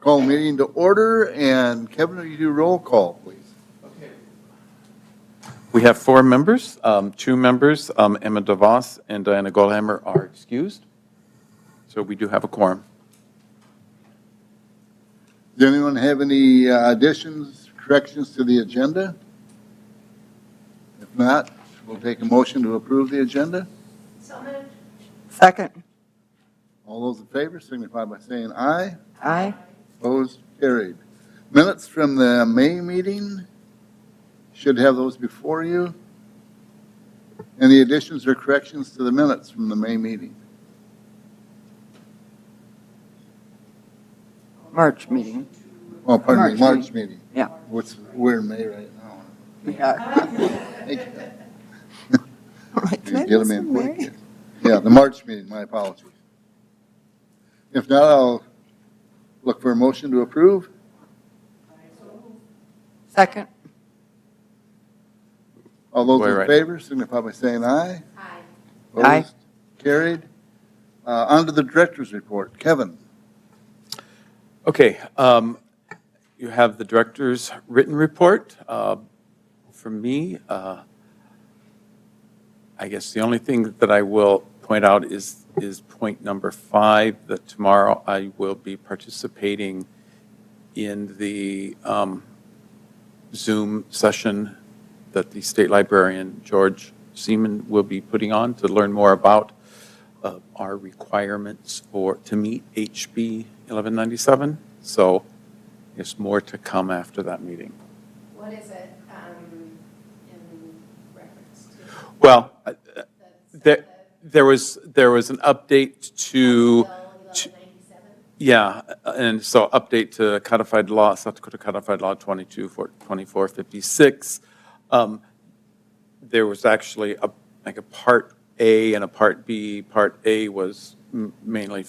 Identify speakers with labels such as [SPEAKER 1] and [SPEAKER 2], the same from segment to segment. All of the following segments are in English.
[SPEAKER 1] Call meeting to order, and Kevin, will you do roll call, please?
[SPEAKER 2] We have 4 members. 2 members, Emma DeVos and Diana Goldhammer, are excused. So we do have a quorum.
[SPEAKER 1] Does anyone have any additions, corrections to the agenda? If not, we'll take a motion to approve the agenda.
[SPEAKER 3] So moved.
[SPEAKER 4] Second.
[SPEAKER 1] All those in favor signify by saying aye.
[SPEAKER 4] Aye.
[SPEAKER 1] Opposed, carried. Minutes from the May meeting. Should have those before you. Any additions or corrections to the minutes from the May meeting?
[SPEAKER 4] March meeting.
[SPEAKER 1] Oh, pardon me,
[SPEAKER 4] March
[SPEAKER 1] March meeting.
[SPEAKER 4] Yeah.
[SPEAKER 1] We're in May right now.
[SPEAKER 4] Yeah.
[SPEAKER 1] Thank you.
[SPEAKER 4] Right,
[SPEAKER 1] You get them in quick. Yeah, the March meeting, my apologies. If not, I'll look for a motion to approve.
[SPEAKER 4] Second.
[SPEAKER 1] All those
[SPEAKER 2] Way
[SPEAKER 1] in
[SPEAKER 2] right.
[SPEAKER 1] favor signify by saying aye.
[SPEAKER 3] Aye.
[SPEAKER 4] Aye.
[SPEAKER 1] Opposed? Carried. On to the director's report. Kevin.
[SPEAKER 2] Okay, you have the director's written report. From me, I guess the only thing that I will point out is point number 5, that tomorrow I will be participating in the Zoom session that the state librarian, George Seaman, will be putting on to learn more about our requirements to meet HB 1197. So there's more to come after that meeting.
[SPEAKER 3] What is it in reference to?
[SPEAKER 2] Well, there was an update to,
[SPEAKER 3] Bill 1197?
[SPEAKER 2] yeah, and so update to codified law, South Dakota Codified Law 2456. There was actually a Part A and a Part B. Part A was mainly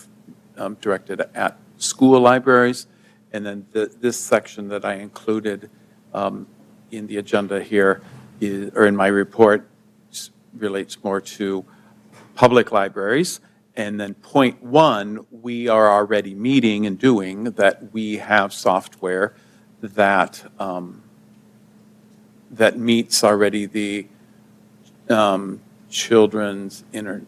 [SPEAKER 2] directed at school libraries, and then this section that I included in the agenda here or in my report relates more to public libraries. And then point 1, we are already meeting and doing that. We have software that that meets already the Children's Internet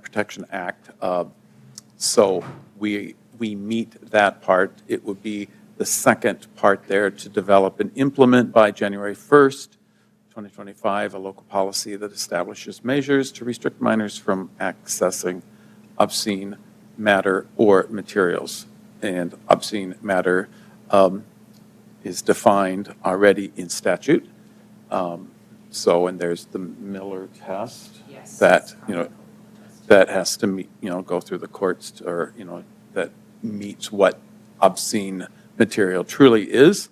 [SPEAKER 2] Protection Act. So we meet that part. It would be the second part there to develop and implement by January 1st, 2025, a local policy that establishes measures to restrict minors from accessing obscene matter or materials. And obscene matter is defined already in statute. So, and there's the Miller test that, that has to meet, go through the courts or, that meets what obscene material truly is.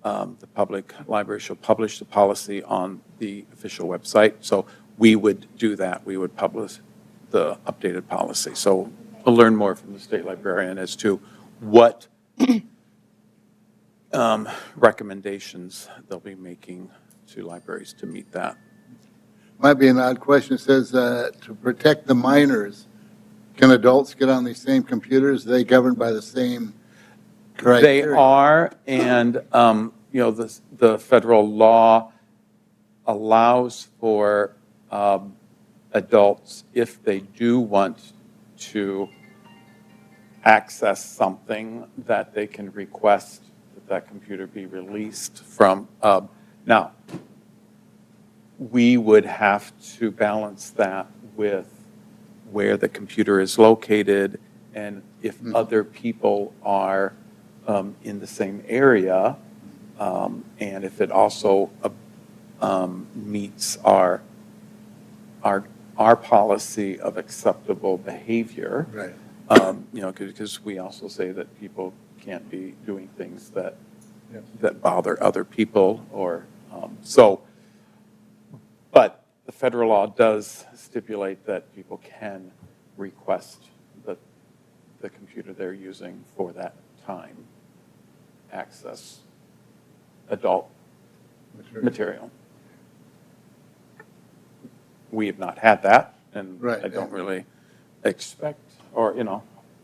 [SPEAKER 2] The public library shall publish the policy on the official website. So we would do that. We would publish the updated policy. So we'll learn more from the state librarian as to what recommendations they'll be making to libraries to meet that.
[SPEAKER 1] Might be an odd question. It says to protect the minors. Can adults get on these same computers? Are they governed by the same criteria?
[SPEAKER 2] They are, and the federal law allows for adults, if they do want to access something, that they can request that computer be released from. Now, we would have to balance that with where the computer is located and if other people are in the same area, and if it also meets our policy of acceptable behavior.
[SPEAKER 1] Right.
[SPEAKER 2] Because we also say that people can't be doing things that
[SPEAKER 1] Yep.
[SPEAKER 2] that bother other people or so. But the federal law does stipulate that people can request the computer they're using for that time access adult material. We have not had that, And
[SPEAKER 1] Right,
[SPEAKER 2] I don't
[SPEAKER 1] yeah.
[SPEAKER 2] really expect, or,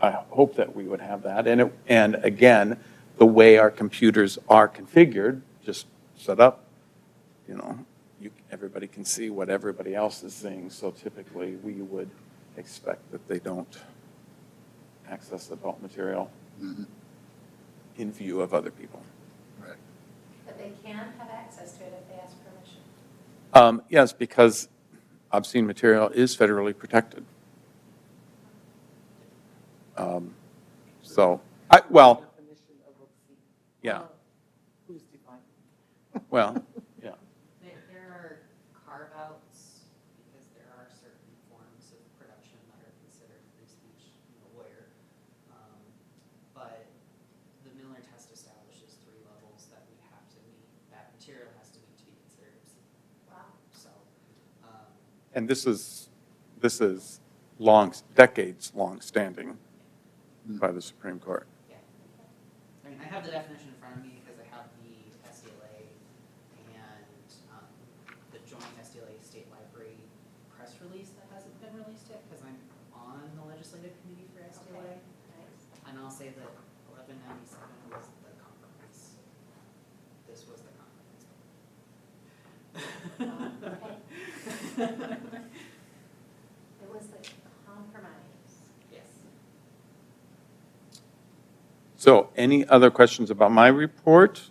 [SPEAKER 2] I hope that we would have that. And again, the way our computers are configured, just set up, everybody can see what everybody else is seeing. So typically, we would expect that they don't access adult material
[SPEAKER 1] Mhm.
[SPEAKER 2] in view of other people.
[SPEAKER 1] Right.
[SPEAKER 3] But they can have access to it if they ask permission.
[SPEAKER 2] Yes, because obscene material is federally protected. So, yeah,
[SPEAKER 4] Who's defining?
[SPEAKER 2] well, yeah.
[SPEAKER 5] There are carve-outs because there are certain forms of production that are considered free speech in a lawyer. But the Miller test establishes 3 levels that we have to meet, that material has to meet to be considered obscene.
[SPEAKER 3] Wow.
[SPEAKER 5] So,
[SPEAKER 2] And this is decades long standing by the Supreme Court.
[SPEAKER 5] yeah. I mean, I have the definition in front of me because I have the SDLA and the joint SDLA State Library press release that hasn't been released yet because I'm on the legislative committee for SDLA.
[SPEAKER 3] Okay, nice.
[SPEAKER 5] And I'll say that 1197 was the compromise. This was the compromise.
[SPEAKER 3] It was the compromise.
[SPEAKER 5] Yes.
[SPEAKER 2] So any other questions about my report?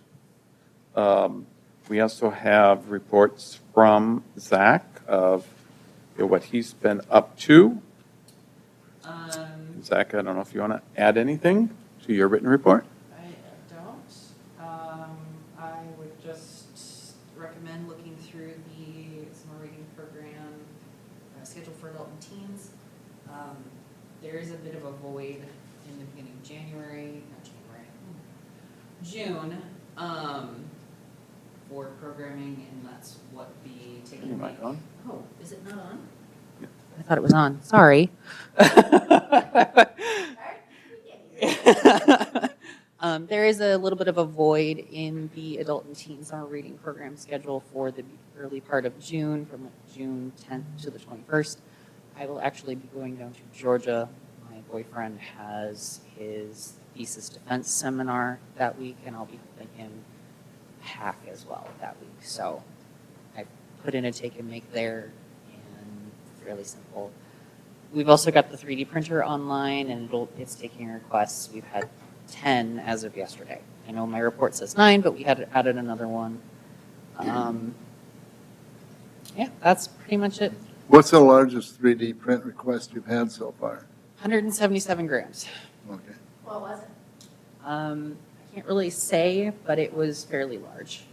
[SPEAKER 2] We also have reports from Zach of what he's been up to. Zach, I don't know if you want to add anything to your written report?
[SPEAKER 5] I don't. I would just recommend looking through the summer reading program scheduled for adult and teens. There is a bit of a void in the beginning of June, for programming, and that's what the taking.
[SPEAKER 2] Your mic on?
[SPEAKER 5] Oh, is it not on?
[SPEAKER 2] Yeah.
[SPEAKER 5] I thought it was on. Sorry. There is a little bit of a void in the adult and teen summer reading program schedule for the early part of June, from June 10th to the 21st. I will actually be going down to Georgia. My boyfriend has his thesis defense seminar that week, and I'll be helping him hack as well that week. So I put in a take and make there, and fairly simple. We've also got the 3D printer online, and it's taking requests. We've had 10 as of yesterday. I know my report says 9, but we had added another one. Yeah, that's pretty much it.
[SPEAKER 1] What's the largest 3D print request you've had so far?
[SPEAKER 5] 177 grams.
[SPEAKER 1] Okay.
[SPEAKER 3] What was it?
[SPEAKER 5] I can't really say, but it was fairly large.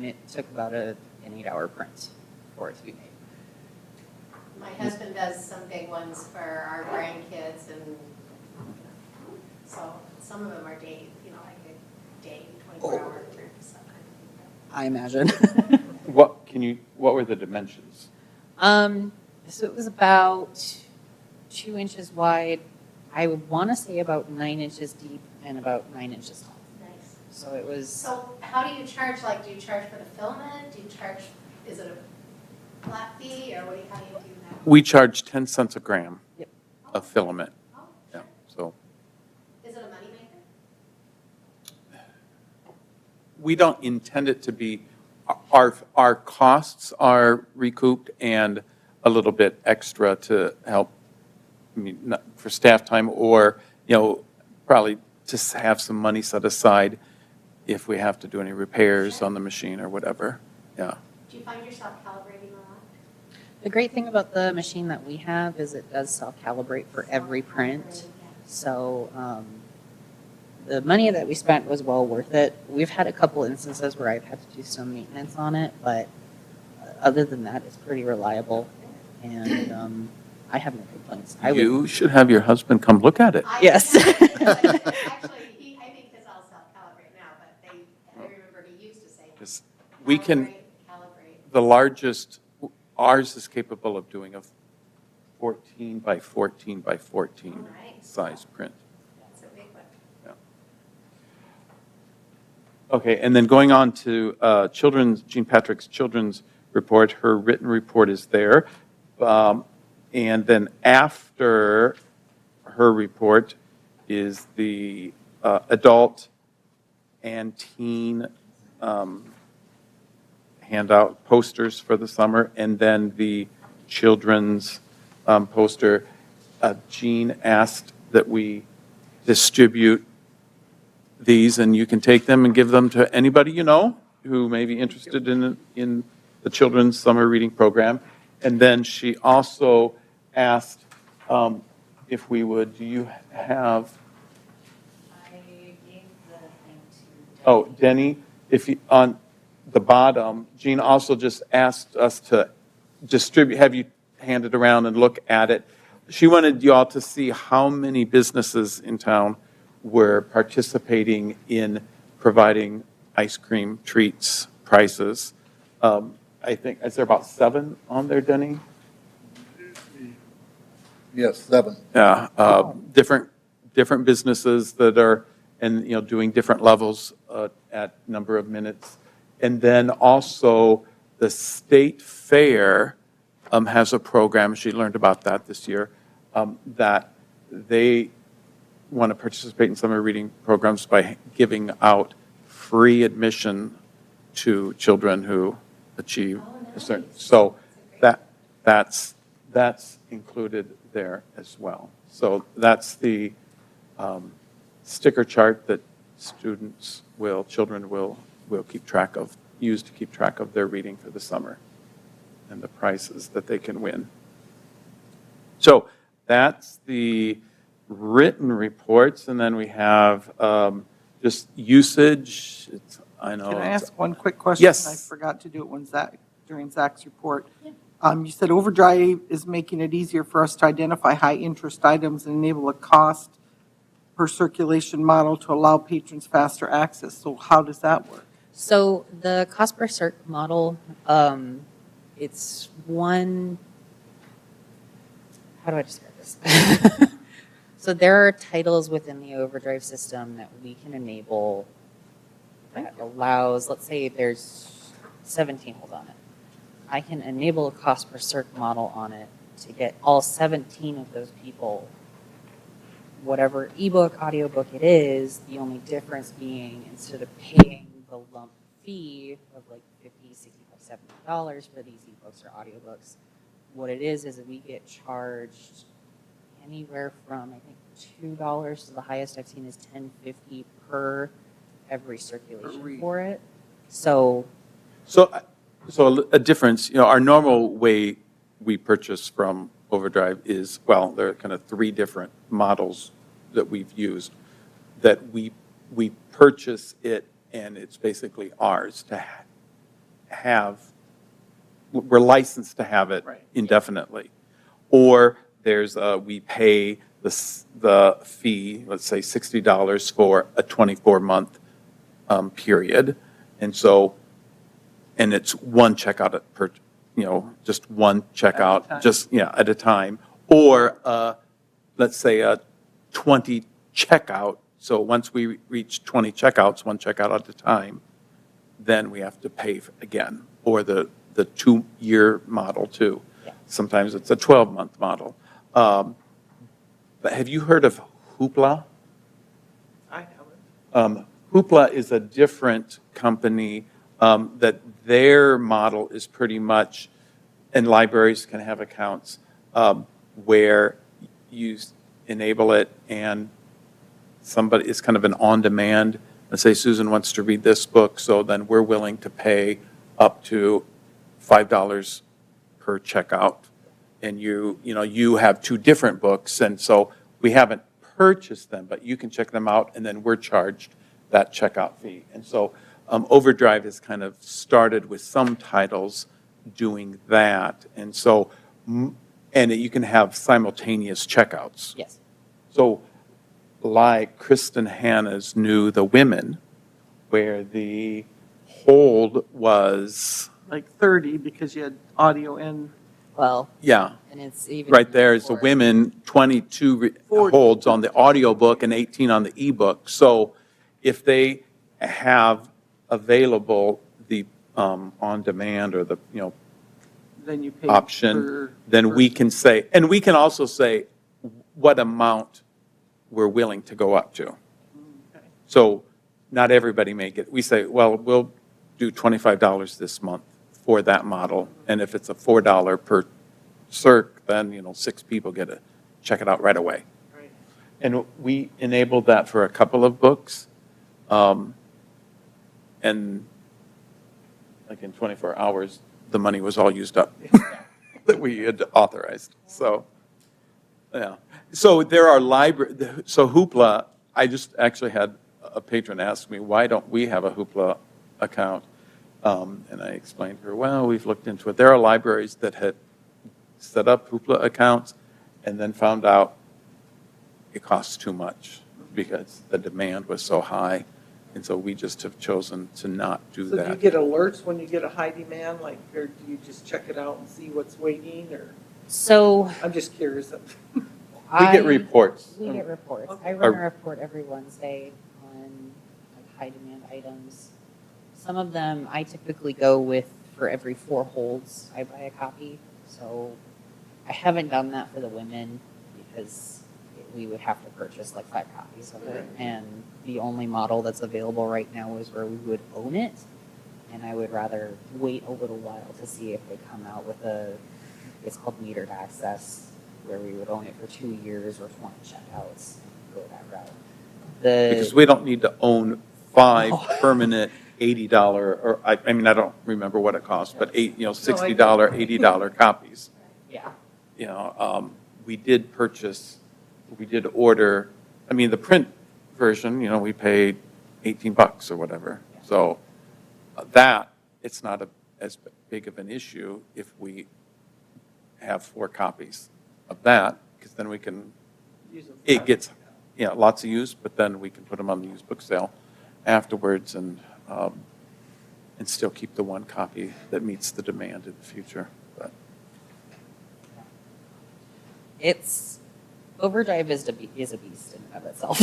[SPEAKER 5] It took about an 8-hour print for it to be made.
[SPEAKER 3] My husband does some big ones for our grandkids, and so some of them are day, like a day, 24-hour print, stuff kind of
[SPEAKER 5] I imagine.
[SPEAKER 2] What were the dimensions?
[SPEAKER 5] So it was about 2 inches wide. I would want to say about 9 inches deep and about 9 inches tall.
[SPEAKER 3] thing. Nice.
[SPEAKER 5] So it was.
[SPEAKER 3] So how do you charge, do you charge for the filament? Do you charge, is it a flat fee, or how do you do that?
[SPEAKER 2] We charge 10 cents a gram
[SPEAKER 5] Yep.
[SPEAKER 2] of filament.
[SPEAKER 3] Oh,
[SPEAKER 2] Yeah,
[SPEAKER 3] sure.
[SPEAKER 2] so
[SPEAKER 3] Is it a moneymaker?
[SPEAKER 2] we don't intend it to be, our costs are recouped and a little bit extra to help, for staff time, or, probably to have some money set aside if we have to do any repairs on the machine or whatever. Yeah.
[SPEAKER 3] Do you find yourself calibrating a lot?
[SPEAKER 5] The great thing about the machine that we have is it does self-calibrate for every print. So the money that we spent was well worth it. We've had a couple instances where I've had to do some maintenance on it, but other than that, it's pretty reliable. And I have no complaints.
[SPEAKER 2] You should have your husband come look at it.
[SPEAKER 5] Yes.
[SPEAKER 3] Actually, I think his all self-calibrate now, but I remember he used to say.
[SPEAKER 2] Because we can,
[SPEAKER 3] Calibrate.
[SPEAKER 2] the largest, ours is capable of doing a 14 by 14 by 14
[SPEAKER 3] Oh, nice.
[SPEAKER 2] size print.
[SPEAKER 3] That's a big one.
[SPEAKER 2] Okay, and then going on to Jean Patrick's children's report, her written report is there. And then after her report is the adult and teen handout posters for the summer, and then the children's poster. Jean asked that we distribute these, and you can take them and give them to anybody you know who may be interested in the children's summer reading program. And then she also asked if we would, do you have,
[SPEAKER 5] I gave the thing to.
[SPEAKER 2] oh, Denny, if you, on the bottom, Jean also just asked us to distribute, have you hand it around and look at it. She wanted y'all to see how many businesses in town were participating in providing ice cream treats prices. I think, is there about 7 on there, Denny?
[SPEAKER 1] Yes, 7.
[SPEAKER 2] Yeah, different businesses that are, and, you know, doing different levels at number of minutes. And then also, the state fair has a program, she learned about that this year, that they want to participate in summer reading programs by giving out free admission to children who achieve a certain, so that's included there as well. So that's the sticker chart that children will keep track of, use to keep track of their reading for the summer and the prizes that they can win. So that's the written reports, and then we have just usage. I know.
[SPEAKER 6] Can I ask one quick question?
[SPEAKER 2] Yes.
[SPEAKER 6] I forgot to do it when during Zach's report. You said Overdrive is making it easier for us to identify high-interest items and enable a cost per circulation model to allow patrons faster access. So how does that work?
[SPEAKER 5] So the cost per circ model, it's one, how do I describe this? So there are titles within the Overdrive system that we can enable that allows, let's say there's 17 hold on it. I can enable a cost per circ model on it to get all 17 of those people, whatever ebook, audiobook it is, the only difference being instead of paying the lump fee of like $50, $65, $70 for these ebooks or audiobooks, what it is that we get charged anywhere from I think $2 to the highest I've seen is $10.50 per every circulation for it. So a difference, you know, our normal way we purchase from Overdrive is, well, there are kind of 3 different models that we've used, that we purchase it and it's basically ours to have, we're licensed to have it indefinitely. Or there's we pay the fee, let's say $60 for a 24-month period, and so, and it's one checkout per, you know, just one checkout, just at a time, or let's say a 20 checkout. So once we reach 20 checkouts, one checkout at a time, then we have to pay again, or the 2-year model too. Yeah.
[SPEAKER 2] Sometimes it's a 12-month model. But have you heard of Hoopla?
[SPEAKER 6] I haven't.
[SPEAKER 2] Hoopla is a different company that their model is pretty much, and libraries can have accounts where you enable it and somebody, it's kind of an on-demand. Let's say Susan wants to read this book, so then we're willing to pay up to $5 per checkout. And you have 2 different books, and so we haven't purchased them, but you can check them out, and then we're charged that checkout fee. And so Overdrive has kind of started with some titles doing that, and so, and you can have simultaneous checkouts.
[SPEAKER 5] yes.
[SPEAKER 2] So like Kristen Hanna's new The Women, where the hold was,
[SPEAKER 6] Like 30 because you had audio and
[SPEAKER 5] Well,
[SPEAKER 2] yeah,
[SPEAKER 5] and it's even.
[SPEAKER 2] right there is The
[SPEAKER 5] more.
[SPEAKER 2] Women, 22 holds on the audiobook and 18 on the ebook. So if they have available the on-demand or the,
[SPEAKER 6] Then you pay
[SPEAKER 2] option,
[SPEAKER 6] per
[SPEAKER 2] then we
[SPEAKER 6] person.
[SPEAKER 2] can say, and we can also say what amount we're willing to go up to.
[SPEAKER 6] Okay.
[SPEAKER 2] So not everybody may get, we say, well, we'll do $25 this month for that model. And if it's a $4 per circ, then, 6 people get to check it out right away.
[SPEAKER 6] Right.
[SPEAKER 2] And we enabled that for a couple of books. And like in 24 hours, the money was all used up that we had authorized. So, yeah. So there are so Hoopla, I just actually had a patron ask me, why don't we have a Hoopla account? And I explained to her, well, we've looked into it. There are libraries that had set up Hoopla accounts and then found out it costs too much because the demand was so high. And so we just have chosen to not do
[SPEAKER 6] So do you
[SPEAKER 2] that.
[SPEAKER 6] get alerts when you get a high demand, like, or do you just check it out and see what's waiting, or?
[SPEAKER 5] So
[SPEAKER 6] I'm just curious.
[SPEAKER 2] We get reports.
[SPEAKER 5] We get reports. I
[SPEAKER 6] Okay.
[SPEAKER 5] run a report every Wednesday on like high demand items. Some of them I typically go with for every 4 holds, I buy a copy. So I haven't done that for the women because we would have to purchase like 5 copies of it. And the only model that's available right now is where we would own it. And I would rather wait a little while to see if they come out with it's called metered access, where we would own it for 2 years or 20 checkouts and go that route.
[SPEAKER 2] Because we don't need to own 5 permanent $80, or I mean, I don't remember what it costs, but $60, $80 copies.
[SPEAKER 5] Yeah.
[SPEAKER 2] We did order, I mean, the print version, we paid $18 or whatever. So that, it's not as big of an issue if we have 4 copies of that, because then we can, it gets, lots of use, but then we can put them on the used book sale afterwards and still keep the 1 copy that meets the demand in the future. But
[SPEAKER 5] Overdrive is a beast in and of itself.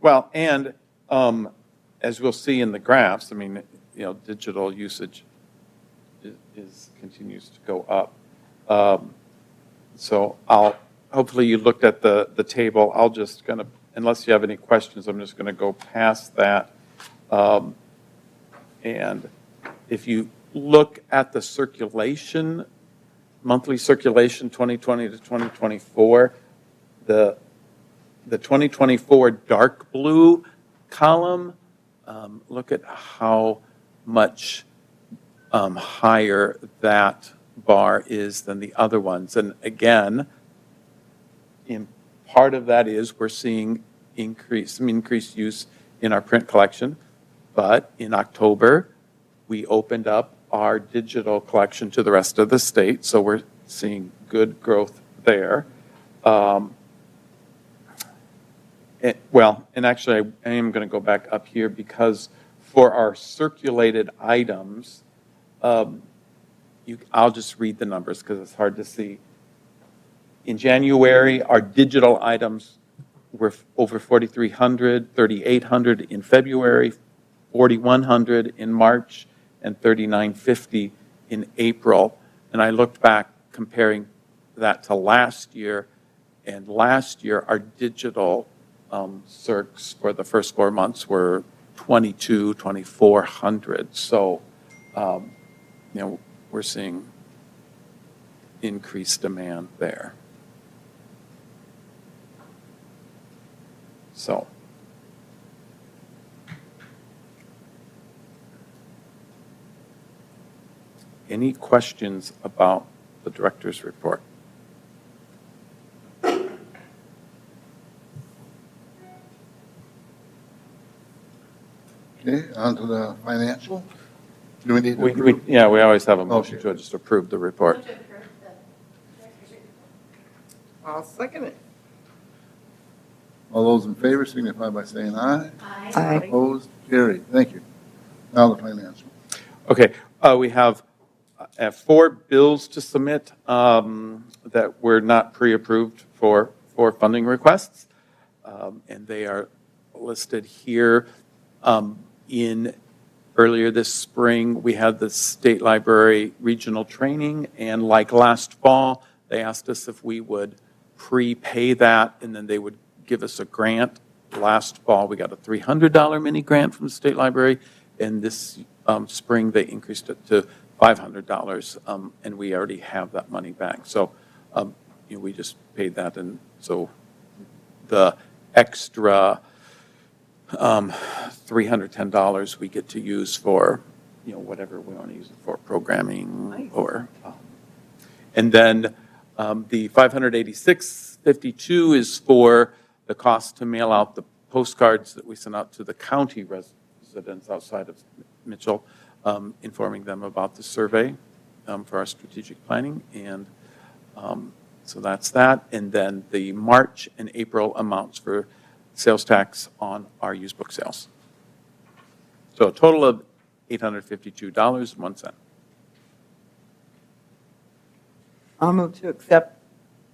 [SPEAKER 2] Well, and as we'll see in the graphs, I mean, digital usage continues to go up. So hopefully you looked at the table. I'll just unless you have any questions, I'm just gonna go past that. And if you look at the circulation, monthly circulation 2020 to 2024, the 2024 dark blue column, look at how much higher that bar is than the other ones. And again, part of that is we're seeing some increased use in our print collection. But in October, we opened up our digital collection to the rest of the state, so we're seeing good growth there. And actually, I am going to go back up here because for our circulated items, I'll just read the numbers because it's hard to see. In January, our digital items were over 4,300, 3,800 in February, 4,100 in March, and 3,950 in April. And I looked back comparing that to last year, and last year our digital circs for the first 4 months were 2,400. So, we're seeing increased demand there. So. Any questions about the director's report?
[SPEAKER 1] Okay, on to the financial. Do we need to
[SPEAKER 2] We
[SPEAKER 1] approve?
[SPEAKER 2] we always have a motion
[SPEAKER 1] Okay.
[SPEAKER 2] to just approve the report.
[SPEAKER 3] Move to approve the director's report.
[SPEAKER 6] I'll second it.
[SPEAKER 1] All those in favor signify by saying aye.
[SPEAKER 4] Aye.
[SPEAKER 1] Opposed? Carried. Thank you. Now the financial.
[SPEAKER 2] Okay, we have 4 bills to submit that were not pre-approved for funding requests. And they are listed here. In earlier this spring, we had the State Library Regional Training, and like last fall, they asked us if we would prepay that, and then they would give us a grant. Last fall, we got a $300 mini grant from the State Library, and this spring, they increased it to $500, and we already have that money back. So, we just paid that, and so the extra $310 we get to use for, whatever we want to use it for, programming.
[SPEAKER 6] Nice.
[SPEAKER 2] Or, and then the $586.52 is for the cost to mail out the postcards that we sent out to the county residents outside of Mitchell, informing them about the survey for our strategic planning. And so that's that. And then the March and April amounts for sales tax on our used book sales. So a total of $852.01.
[SPEAKER 4] I'll move to accept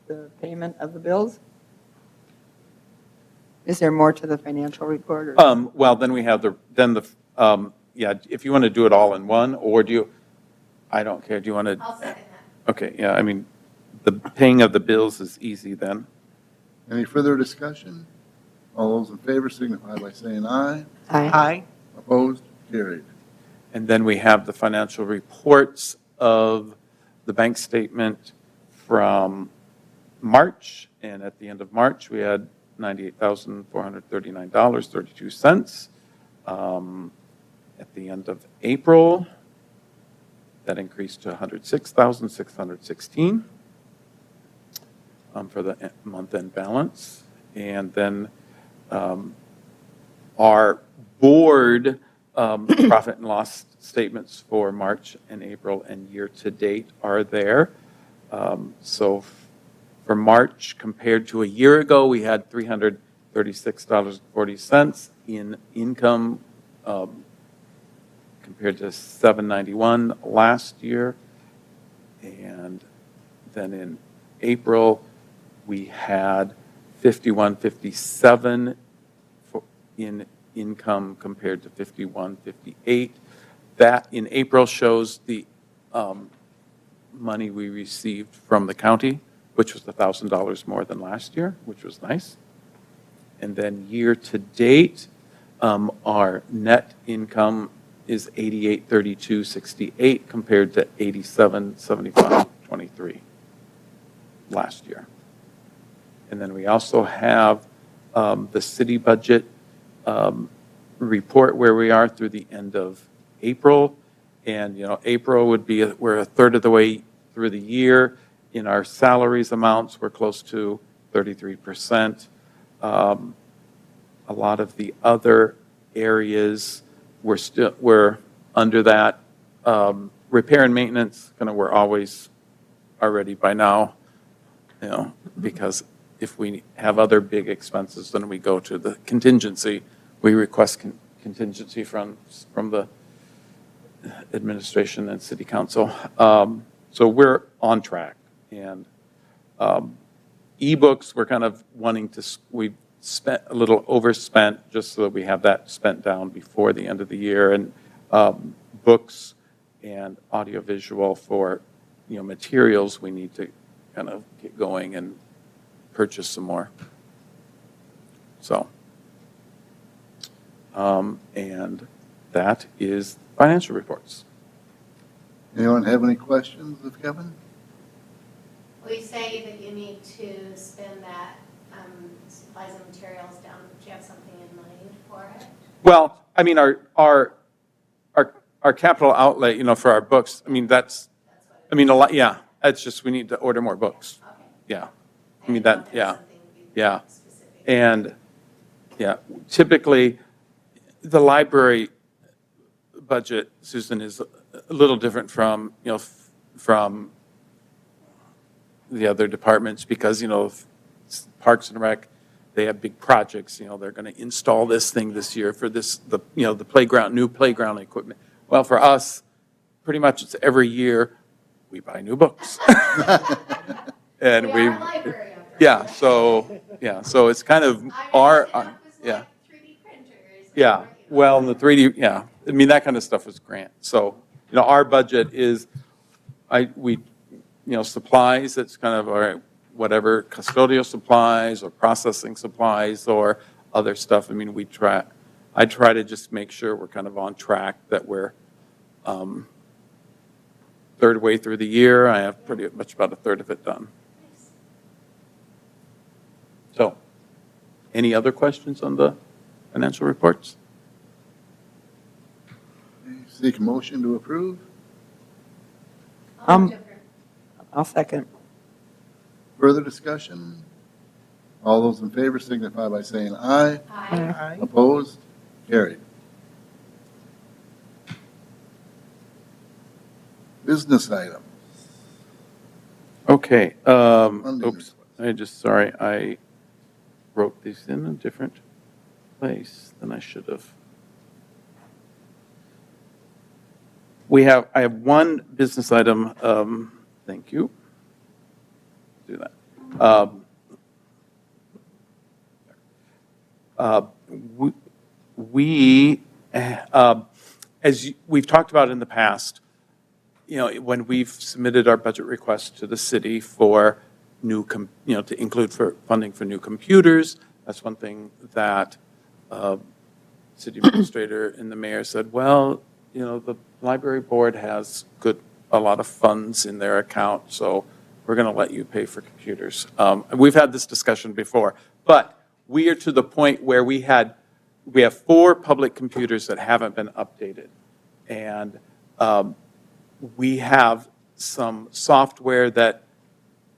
[SPEAKER 4] the payment of the bills. Is there more to the financial report? Or?
[SPEAKER 2] Well, then we have if you want to do it all in one, or I don't care, do you want to?
[SPEAKER 3] I'll second that.
[SPEAKER 2] Okay, yeah, I mean, the paying of the bills is easy then.
[SPEAKER 1] Any further discussion? All those in favor signify by saying aye.
[SPEAKER 6] Aye.
[SPEAKER 1] Opposed? Carried.
[SPEAKER 2] And then we have the financial reports of the bank statement from March, and at the end of March, we had $98,439.32. At the end of April, that increased to $106,616 for the month-end balance. And then our board profit and loss statements for March and April and year-to-date are there. So for March, compared to a year ago, we had $336.40 in income compared to $791 last year. And then in April, we had $51.57 in income compared to $51.58. That in April shows the money we received from the county, which was $1,000 more than last year, which was nice. And then year to date, our net income is $88.32.68 compared to $87.75.23 last year. And then we also have the city budget report where we are through the end of April. And, April would be, we're a third of the way through the year. In our salaries amounts, we're close to 33%. A lot of the other areas, we're under that. Repair and maintenance, we're always already by now, because if we have other big expenses, then we go to the contingency. We request contingency from the administration and city council. So we're on track. And ebooks, we're kind of wanting to, we spent a little overspent just so that we have that spent down before the end of the year. And books and audiovisual for, materials, we need to kind of get going and purchase some more. So, and that is financial reports.
[SPEAKER 1] Anyone have any questions of Kevin?
[SPEAKER 3] We say that you need to spend that supplies and materials down. Do you have something in mind for it?
[SPEAKER 2] Well, I mean, our capital outlay, for our books, I mean, that's
[SPEAKER 3] what it
[SPEAKER 2] a lot, yeah. It's just we need to order more books.
[SPEAKER 3] Okay.
[SPEAKER 2] Yeah.
[SPEAKER 3] I
[SPEAKER 2] mean,
[SPEAKER 3] didn't know
[SPEAKER 2] that,
[SPEAKER 3] if there was
[SPEAKER 2] yeah.
[SPEAKER 3] something
[SPEAKER 2] Yeah.
[SPEAKER 3] specific.
[SPEAKER 2] And, yeah, typically, the library budget, Susan, is a little different from, from the other departments because, Parks and Rec, they have big projects, they're going to install this thing this year for this, the playground, new playground equipment. Well, for us, pretty much it's every year we buy new books. And
[SPEAKER 3] We are a library after all.
[SPEAKER 2] so it's kind of
[SPEAKER 3] I
[SPEAKER 2] our,
[SPEAKER 3] imagine it was
[SPEAKER 2] yeah.
[SPEAKER 3] like 3D printers.
[SPEAKER 2] Yeah, well, the 3D, yeah, I mean, that kind of stuff is grant. So, our budget is, supplies, it's kind of, all right, whatever custodial supplies or processing supplies or other stuff. I mean, I try to just make sure we're kind of on track, that we're third way through the year. I have pretty much about a third of it done.
[SPEAKER 3] Nice.
[SPEAKER 2] So, any other questions on the financial reports?
[SPEAKER 1] Seek a motion to approve.
[SPEAKER 3] I'll move to approve.
[SPEAKER 4] I'll second.
[SPEAKER 1] Further discussion? All those in favor signify by saying aye.
[SPEAKER 3] Aye.
[SPEAKER 1] Opposed? Carried. Business item.
[SPEAKER 2] Okay,
[SPEAKER 1] Funding
[SPEAKER 2] oops, sorry, I wrote these in a different place than I should have. I have one business item, thank you. Do that. As we've talked about in the past, when we've submitted our budget request to the city for to include for funding for new computers, that's one thing that city administrator and the mayor said, well, the library board has a lot of funds in their account, so we're going to let you pay for computers. We've had this discussion before, but we are to the point where we have 4 public computers that haven't been updated. And we have some software that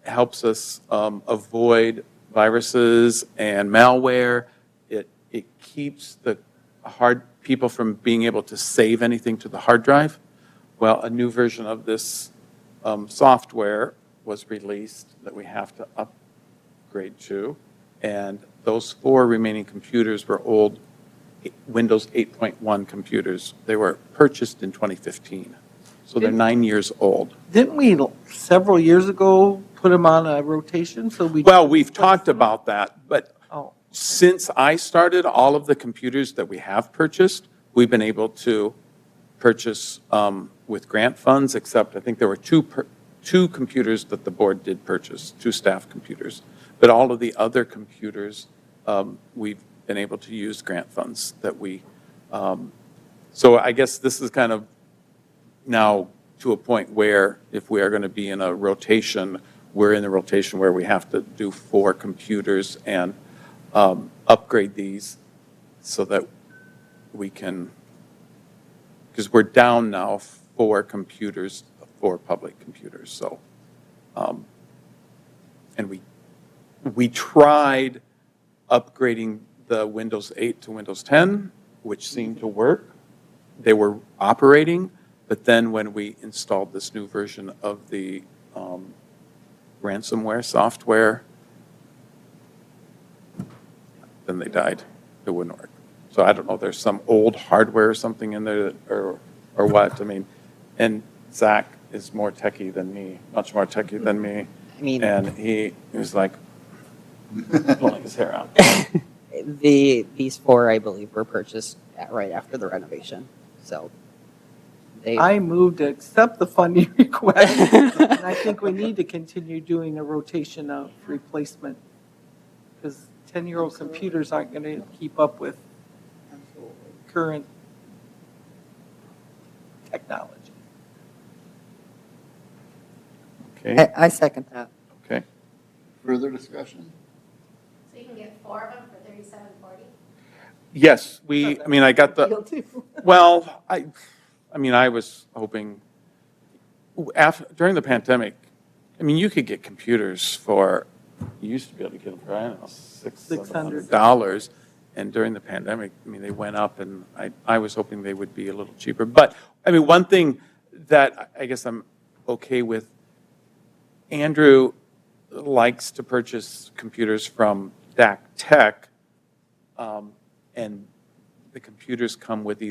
[SPEAKER 2] helps us avoid viruses and malware. It keeps the people from being able to save anything to the hard drive. Well, a new version of this software was released that we have to upgrade to. And those 4 remaining computers were old Windows 8.1 computers. They were purchased in 2015. So they're 9 years old.
[SPEAKER 6] Didn't we, several years ago, put them on a rotation, so we?
[SPEAKER 2] Well, we've talked about that, but
[SPEAKER 6] Oh,
[SPEAKER 2] since I started, all of the computers that we have purchased, we've been able to purchase with grant funds, except I think there were two computers that the board did purchase, 2 staff computers. But all of the other computers, we've been able to use grant funds that so I guess this is kind of now to a point where if we are going to be in a rotation, we're in a rotation where we have to do 4 computers and upgrade these so that we can, because we're down now 4 computers, 4 public computers. So, and we tried upgrading the Windows 8 to Windows 10, which seemed to work. They were operating, but then when we installed this new version of the ransomware software, then they died. It wouldn't work. So I don't know, there's some old hardware or something in there or what. I mean, and Zach is more techie than me, much more techie than me.
[SPEAKER 5] I mean,
[SPEAKER 2] And he was like pulling his hair out.
[SPEAKER 5] these 4, I believe, were purchased right after the renovation. So they.
[SPEAKER 6] I moved to accept the funding request, and I think we need to continue doing a rotation of replacement, because 10-year-old computers aren't going to keep up with current technology.
[SPEAKER 2] Okay,
[SPEAKER 4] I second that.
[SPEAKER 2] okay.
[SPEAKER 1] Further discussion?
[SPEAKER 3] So you can get 4 of them for $37.40?
[SPEAKER 2] Yes, I got the,
[SPEAKER 6] Deal too.
[SPEAKER 2] well, I was hoping, during the pandemic, you could get computers for, you used to be able to get them for, I don't know, $600. And during the pandemic, they went up, and I was hoping they would be a little cheaper. But, one thing that I guess I'm okay with, Andrew likes to purchase computers from DAC Tech, and the computers come with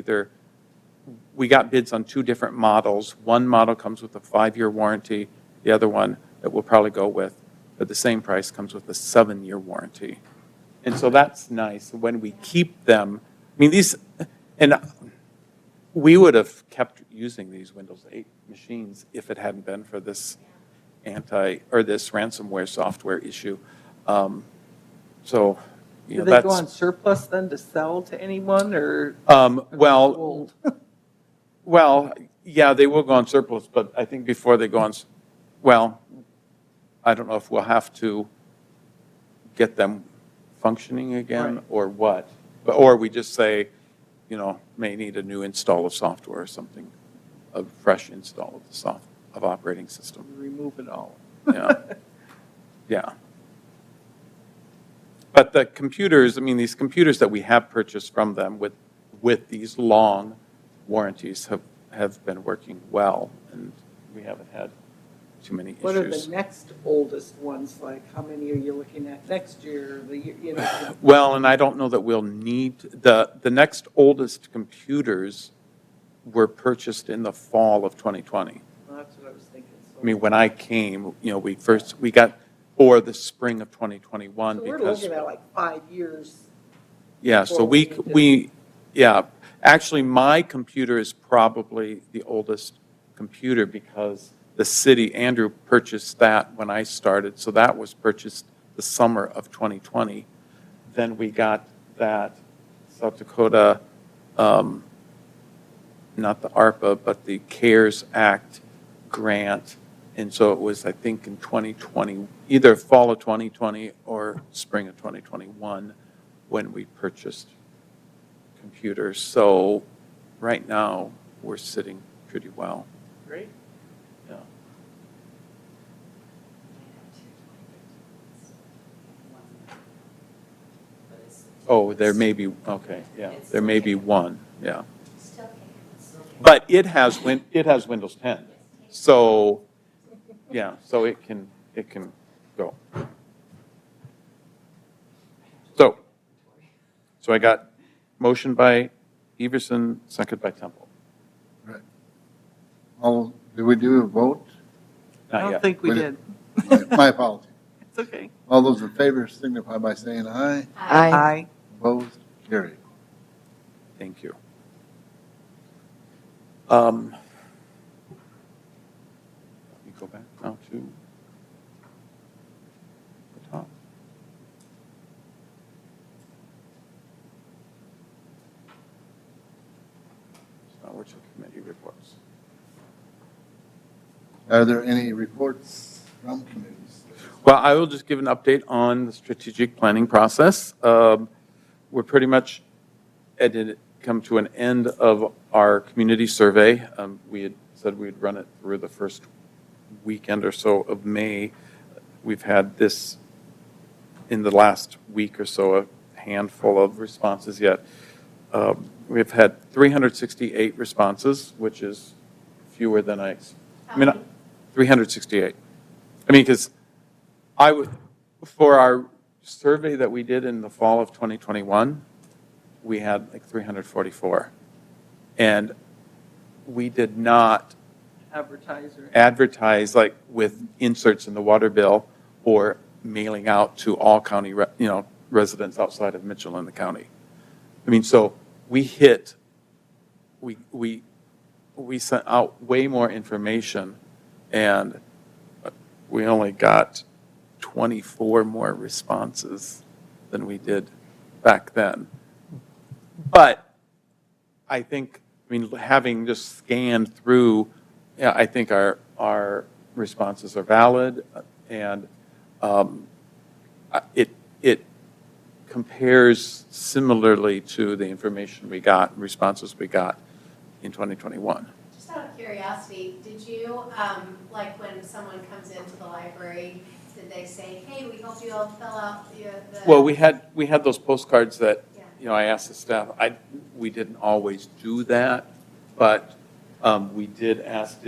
[SPEAKER 2] we got bids on 2 different models. One model comes with a 5-year warranty. The other one that we'll probably go with, at the same price, comes with a 7-year warranty. And so that's nice when we keep them. These, and we would have kept using these Windows 8 machines if it hadn't been for this this ransomware software issue. So, you
[SPEAKER 6] Do
[SPEAKER 2] know,
[SPEAKER 6] they go
[SPEAKER 2] that's,
[SPEAKER 6] on surplus then to sell to anyone, or?
[SPEAKER 2] well,
[SPEAKER 6] Sold?
[SPEAKER 2] well, yeah, they will go on surplus, but I think before they go on, well, I don't know if we'll have to get them functioning again
[SPEAKER 6] Right.
[SPEAKER 2] or what. But, or we just say, you know, may need a new install of software or something, a fresh install of of operating system.
[SPEAKER 6] Remove it all.
[SPEAKER 2] Yeah. Yeah. But the computers, I mean, these computers that we have purchased from them with these long warranties have been working well, and we haven't had too many
[SPEAKER 6] What are the
[SPEAKER 2] issues.
[SPEAKER 6] next oldest ones, like, how many are you looking at next year, the year, you know?
[SPEAKER 2] Well, and I don't know that we'll need, the next oldest computers were purchased in the fall of 2020.
[SPEAKER 6] Well, that's what I was thinking.
[SPEAKER 2] I mean, when I came, you know, we got, or the spring of 2021
[SPEAKER 6] So we're
[SPEAKER 2] because.
[SPEAKER 6] looking at like 5 years.
[SPEAKER 2] Yeah, so
[SPEAKER 6] before we
[SPEAKER 2] yeah, actually, my computer is probably the oldest computer because the city, Andrew purchased that when I started, so that was purchased the summer of 2020. Then we got that South Dakota, not the ARPA, but the CARES Act grant. And so it was, I think, in 2020, either fall of 2020 or spring of 2021 when we purchased computers. So right now, we're sitting pretty well.
[SPEAKER 6] Great.
[SPEAKER 2] Yeah. Oh, there may be, okay, yeah, there may be one, yeah.
[SPEAKER 3] Still can't.
[SPEAKER 2] But it has Windows 10. So, yeah, so it can go. So I got motion by Everson, second by Temple.
[SPEAKER 1] Right. All, did we do a vote?
[SPEAKER 6] I
[SPEAKER 2] Not
[SPEAKER 6] don't
[SPEAKER 2] yet.
[SPEAKER 6] think we
[SPEAKER 1] We
[SPEAKER 6] did.
[SPEAKER 1] My apology.
[SPEAKER 6] It's okay.
[SPEAKER 1] All those in favor signify by saying aye.
[SPEAKER 6] Aye.
[SPEAKER 1] Opposed? Carried.
[SPEAKER 2] Thank you. Let me go back now to the top. So now we're to committee reports.
[SPEAKER 1] Are there any reports from committees?
[SPEAKER 2] Well, I will just give an update on the strategic planning process. We're pretty much come to an end of our community survey. We had said we'd run it through the first weekend or so of May. We've had this, in the last week or so, a handful of responses yet. We've had 368 responses, which is fewer than I mean, 368. I mean, because for our survey that we did in the fall of 2021, we had like 344. And we did not advertise like with inserts in the water bill or mailing out to all county, residents outside of Mitchell and the county. I mean, so we sent out way more information, and we only got 24 more responses than we did back then. But I think, having just scanned through, I think our responses are valid, and it compares similarly to the information we got, responses we got in 2021.
[SPEAKER 3] Just out of curiosity, did you, like when someone comes into the library, did they say, hey, we hope you all fill out the?
[SPEAKER 2] Well, we had those postcards that,
[SPEAKER 3] Yeah.
[SPEAKER 2] I asked the staff, we didn't always do that, but we did ask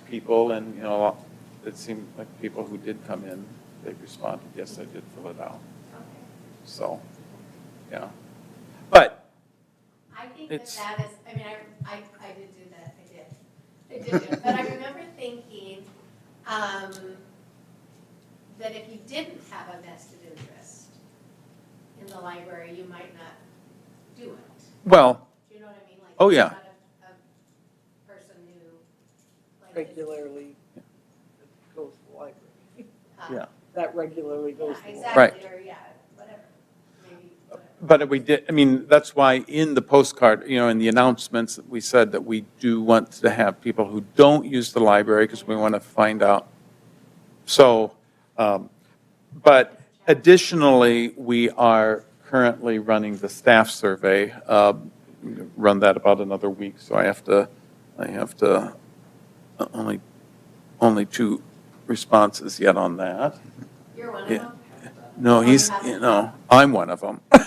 [SPEAKER 2] people, and, it seemed like people who did come in, they responded, yes, I did fill it out.
[SPEAKER 3] Okay.
[SPEAKER 2] So, yeah. But
[SPEAKER 3] I think
[SPEAKER 2] It's-
[SPEAKER 3] that is, I did do that, I did do it, but I remember thinking, that if you didn't have a vested interest in the library, you might not do it.
[SPEAKER 2] well,
[SPEAKER 3] Do you know what I mean? Like,
[SPEAKER 2] Oh, yeah.
[SPEAKER 3] Not a person who, like,
[SPEAKER 6] Regularly goes to the library.
[SPEAKER 2] Yeah.
[SPEAKER 6] That regularly
[SPEAKER 3] Yeah,
[SPEAKER 6] goes to the library.
[SPEAKER 3] exactly, or, yeah, whatever, maybe, whatever.
[SPEAKER 2] But we did, I mean, that's why in the postcard, in the announcements, we said that we do want to have people who don't use the library because we want to find out. So, but additionally, we are currently running the staff survey. Run that about another week, so I have to, only 2 responses yet on that.
[SPEAKER 3] You're one of
[SPEAKER 2] Yeah.
[SPEAKER 3] them?
[SPEAKER 2] No,
[SPEAKER 3] Oh,
[SPEAKER 2] he's,
[SPEAKER 3] you haven't?
[SPEAKER 2] I'm one of them.
[SPEAKER 3] You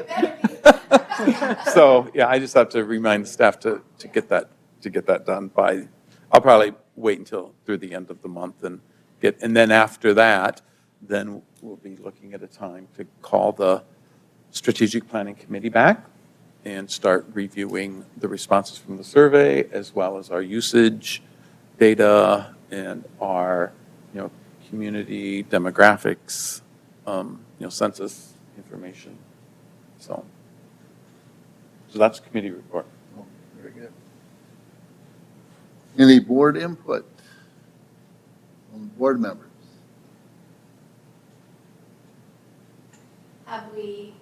[SPEAKER 3] better be.
[SPEAKER 2] So, yeah, I just have to remind the staff to get that done by, I'll probably wait until through the end of the month and then after that, then we'll be looking at a time to call the strategic planning committee back and start reviewing the responses from the survey as well as our usage data and our, community demographics, census information. So that's committee report.
[SPEAKER 1] Oh, very good. Any board input from board members?
[SPEAKER 3] Have we,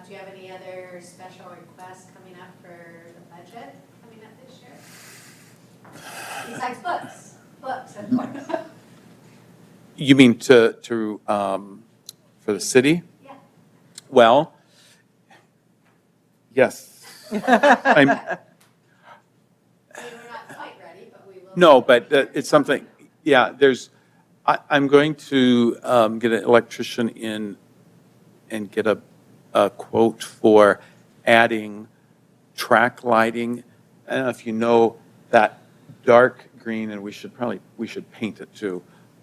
[SPEAKER 3] do you have any other special requests coming up for the budget coming up this year? Besides books and books.
[SPEAKER 2] You mean for the city?
[SPEAKER 3] Yeah.
[SPEAKER 2] Well, yes.
[SPEAKER 3] I mean, we're not quite ready, but we will.
[SPEAKER 2] No, but it's something, yeah, I'm going to get an electrician in and get a quote for adding track lighting. I don't know if you know that dark green, and we should paint it too,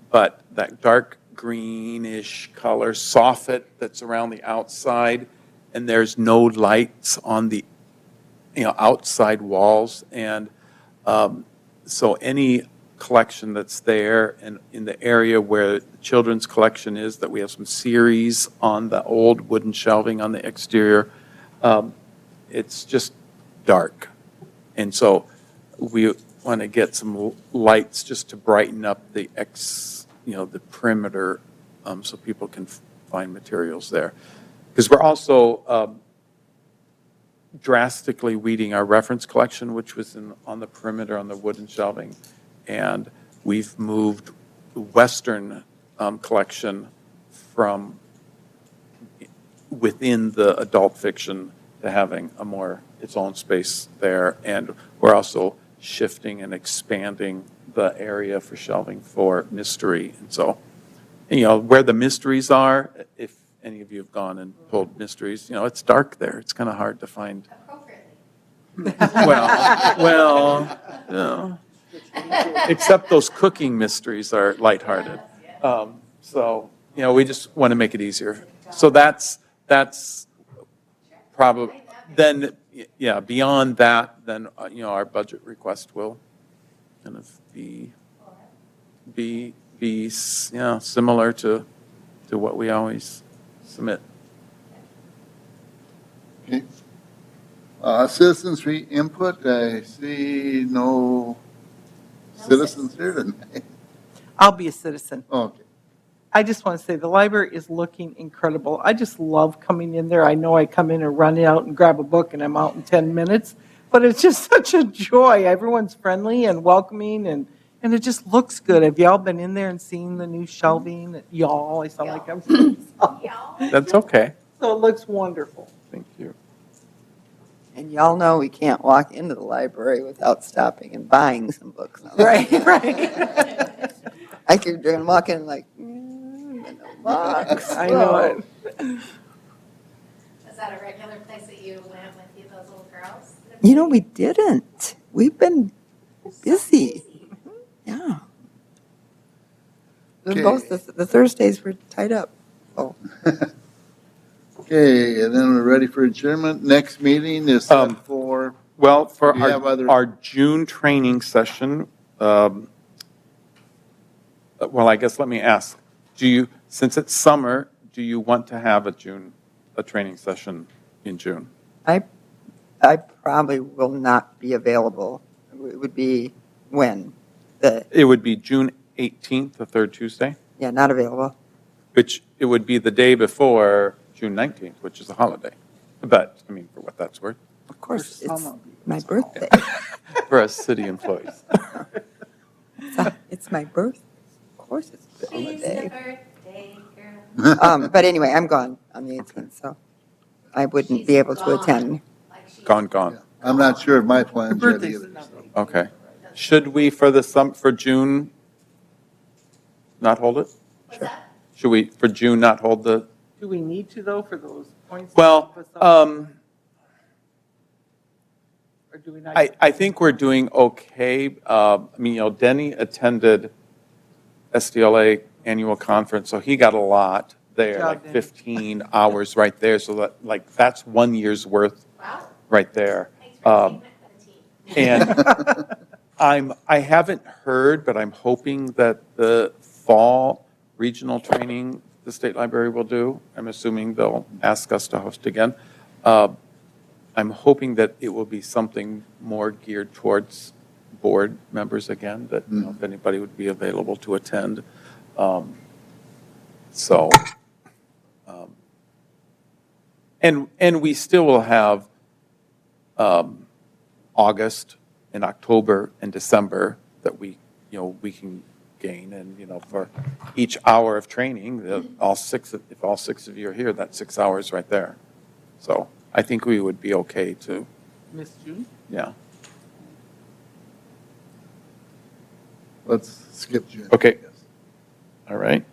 [SPEAKER 2] but that dark greenish color soffit that's around the outside, and there's no lights on the outside walls, and so any collection that's there and in the area where the children's collection is, that we have some series on the old wooden shelving on the exterior, it's just dark, and so we want to get some lights just to brighten up the the perimeter, so people can find materials there, because we're also drastically weeding our reference collection, which was on the perimeter on the wooden shelving. And we've moved the Western collection from within the adult fiction to having its own space there. And we're also shifting and expanding the area for shelving for mystery. And so, where the mysteries are, if any of you have gone and pulled mysteries, it's dark there. It's kind of hard to find.
[SPEAKER 3] Appropriately.
[SPEAKER 2] Well, except those cooking mysteries are lighthearted. So, we just want to make it easier. So that's probably, then, yeah, beyond that, then, our budget request will kind of be similar to what we always submit.
[SPEAKER 1] Okay. Citizens input, I see no citizens here tonight.
[SPEAKER 6] I'll be a citizen.
[SPEAKER 1] Okay.
[SPEAKER 6] I just want to say the library is looking incredible. I just love coming in there. I know I come in and run out and grab a book and I'm out in 10 minutes, but it's just such a joy. Everyone's friendly and welcoming and it just looks good. Have y'all been in there and seen the new shelving? Y'all, I sound like I'm saying
[SPEAKER 3] Y'all.
[SPEAKER 2] That's okay.
[SPEAKER 6] so it looks wonderful.
[SPEAKER 2] Thank you.
[SPEAKER 4] And y'all know we can't walk into the library without stopping and buying some books.
[SPEAKER 6] Right, right.
[SPEAKER 4] Like you're going to walk in like, box.
[SPEAKER 6] I know it.
[SPEAKER 3] Was that a regular place that you went with those little girls?
[SPEAKER 4] You know, we didn't. We've been busy. Yeah.
[SPEAKER 1] Okay.
[SPEAKER 4] Both the Thursdays were tied up. Oh,
[SPEAKER 1] Okay, and then we're ready for adjournment. Next meeting is set for,
[SPEAKER 2] Well, for
[SPEAKER 1] Do you have other-
[SPEAKER 2] our June training session, well, I guess let me ask, since it's summer, do you want to have a training session in June?
[SPEAKER 4] I I probably will not be available. It would be when?
[SPEAKER 2] It would be June 18th, the third Tuesday,
[SPEAKER 4] Yeah, not available.
[SPEAKER 2] which it would be the day before June 19th, which is a holiday. But, I mean, for what that's worth,
[SPEAKER 4] Of course,
[SPEAKER 6] For
[SPEAKER 4] it's
[SPEAKER 6] some of you,
[SPEAKER 4] my
[SPEAKER 6] it's
[SPEAKER 4] birthday.
[SPEAKER 2] for us city employees.
[SPEAKER 4] It's my birthday. Of course it's a
[SPEAKER 3] She's the
[SPEAKER 4] holiday.
[SPEAKER 3] birthday girl.
[SPEAKER 4] But anyway, I'm gone on the 18th, so I wouldn't
[SPEAKER 3] She's
[SPEAKER 4] be able to
[SPEAKER 3] gone,
[SPEAKER 4] attend.
[SPEAKER 3] like she's-
[SPEAKER 2] Gone.
[SPEAKER 1] I'm not sure of my
[SPEAKER 6] Your
[SPEAKER 1] plans yet
[SPEAKER 6] birthday's
[SPEAKER 1] either.
[SPEAKER 6] another.
[SPEAKER 2] Okay. Should we, for June, not hold it?
[SPEAKER 3] What's that?
[SPEAKER 2] Should we, for June, not hold the,
[SPEAKER 6] Do we need to, though, for those points?
[SPEAKER 2] well,
[SPEAKER 6] Or do we not?
[SPEAKER 2] I think we're doing okay. I mean, Denny attended SDLA annual conference, so he got a lot there,
[SPEAKER 6] job,
[SPEAKER 2] like
[SPEAKER 6] Denny.
[SPEAKER 2] 15 hours right there. So that, like, that's 1 year's worth
[SPEAKER 3] Wow,
[SPEAKER 2] right there.
[SPEAKER 3] thanks for taking it for the team.
[SPEAKER 2] And I haven't heard, but I'm hoping that the fall regional training the state library will do, I'm assuming they'll ask us to host again. I'm hoping that it will be something more geared towards board members again, that, you know, if anybody would be available to attend. So, and we still will have August and October and December that we can gain. And, for each hour of training, if all six of you are here, that's 6 hours right there. So I think we would be okay to,
[SPEAKER 6] Miss June?
[SPEAKER 2] yeah.
[SPEAKER 1] Let's skip June.
[SPEAKER 2] Okay. All right.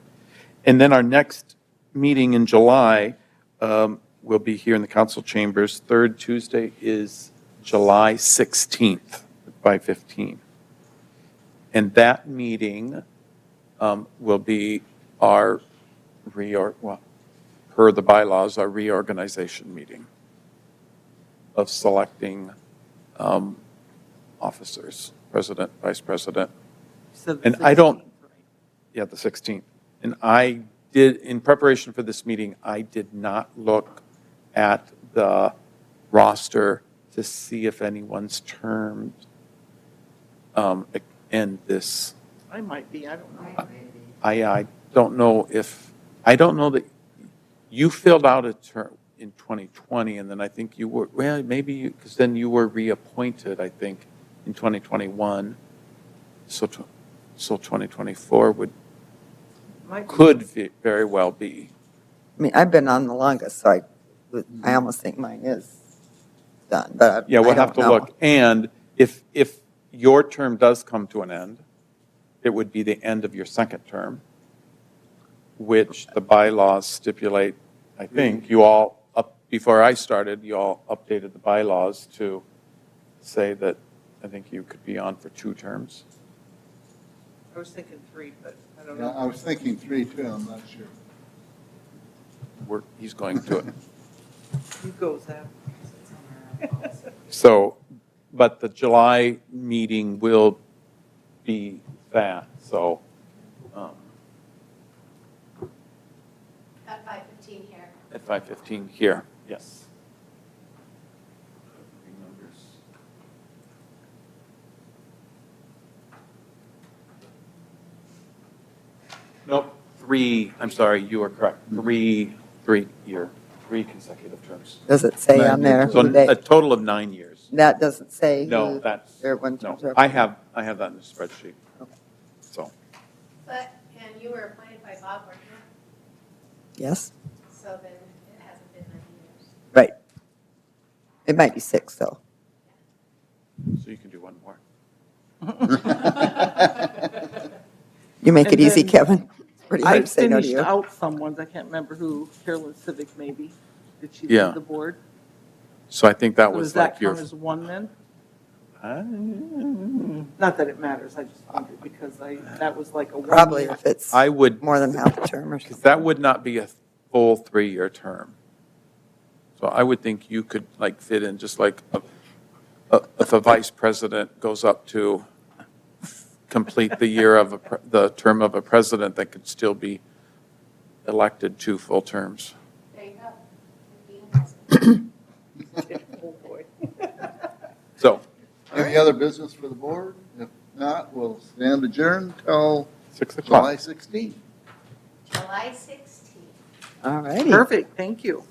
[SPEAKER 2] And then our next meeting in July will be here in the council chambers. Third Tuesday is July 16th at 5:15. And that meeting will be our per the bylaws, our reorganization meeting of selecting officers, president, vice president.
[SPEAKER 6] You said the
[SPEAKER 2] And I don't-
[SPEAKER 6] 16th, right?
[SPEAKER 2] Yeah, the 16th. And I did, in preparation for this meeting, I did not look at the roster to see if anyone's term end this.
[SPEAKER 6] I might be, I don't know.
[SPEAKER 2] I don't know that you filled out a term in 2020, and then I think you were, well, maybe because then you were reappointed, I think, in 2021. So 2024
[SPEAKER 6] Might be.
[SPEAKER 2] could very well be.
[SPEAKER 4] I mean, I've been on the longest, so I almost think mine is done, but
[SPEAKER 2] Yeah, we'll
[SPEAKER 4] I
[SPEAKER 2] have
[SPEAKER 4] don't
[SPEAKER 2] to
[SPEAKER 4] know.
[SPEAKER 2] look. And if your term does come to an end, it would be the end of your second term, which the bylaws stipulate, I think, before I started, you all updated the bylaws to say that I think you could be on for 2 terms.
[SPEAKER 6] I was thinking 3, but I don't
[SPEAKER 1] Yeah,
[SPEAKER 6] know.
[SPEAKER 1] I was thinking 3 too, I'm not sure.
[SPEAKER 2] He's going to it.
[SPEAKER 6] You go, Zach.
[SPEAKER 2] So, but the July meeting will be that, so.
[SPEAKER 3] At 5:15 here.
[SPEAKER 2] At 5:15 here, yes. Nope, 3, I'm sorry, you are correct. 3 consecutive terms.
[SPEAKER 4] Does it say on there
[SPEAKER 2] So
[SPEAKER 4] who they,
[SPEAKER 2] a total of 9 years.
[SPEAKER 4] that doesn't say
[SPEAKER 2] No,
[SPEAKER 4] who
[SPEAKER 2] that's,
[SPEAKER 4] their one
[SPEAKER 2] no,
[SPEAKER 4] terms are?
[SPEAKER 2] I have that in the spreadsheet.
[SPEAKER 4] Okay.
[SPEAKER 2] So,
[SPEAKER 3] But, and you were appointed by Bob, weren't you?
[SPEAKER 4] Yes,
[SPEAKER 3] So then it hasn't been 9 years.
[SPEAKER 4] right. It might be 6, though.
[SPEAKER 2] so you can do one more.
[SPEAKER 4] You make it
[SPEAKER 6] And
[SPEAKER 4] easy,
[SPEAKER 6] then
[SPEAKER 4] Kevin. It's pretty hard
[SPEAKER 6] I
[SPEAKER 4] to say no to
[SPEAKER 6] finished
[SPEAKER 4] you.
[SPEAKER 6] out someone's, I can't remember who, Carolyn Civic maybe. Did she
[SPEAKER 2] Yeah.
[SPEAKER 6] leave the board?
[SPEAKER 2] So I think that
[SPEAKER 6] So
[SPEAKER 2] was
[SPEAKER 6] does that
[SPEAKER 2] like your.
[SPEAKER 6] count as 1 then?
[SPEAKER 2] Uh,
[SPEAKER 6] Not that it matters, I just wondered because that was like a 1
[SPEAKER 4] Probably
[SPEAKER 6] year.
[SPEAKER 4] if it's
[SPEAKER 2] I would,
[SPEAKER 4] more than half the term or
[SPEAKER 2] because
[SPEAKER 4] something.
[SPEAKER 2] that would not be a full 3-year term. So I would think you could like fit in just like if a vice president goes up to complete the year of the term of a president, that could still be elected 2 full terms.
[SPEAKER 3] There you go. 15,000.
[SPEAKER 6] Oh, boy.
[SPEAKER 1] Any other business for the board? If not, we'll stand adjourned till
[SPEAKER 2] 6 o'clock.
[SPEAKER 1] July 16th.
[SPEAKER 3] July 16th.
[SPEAKER 4] All righty.
[SPEAKER 6] Perfect, thank you.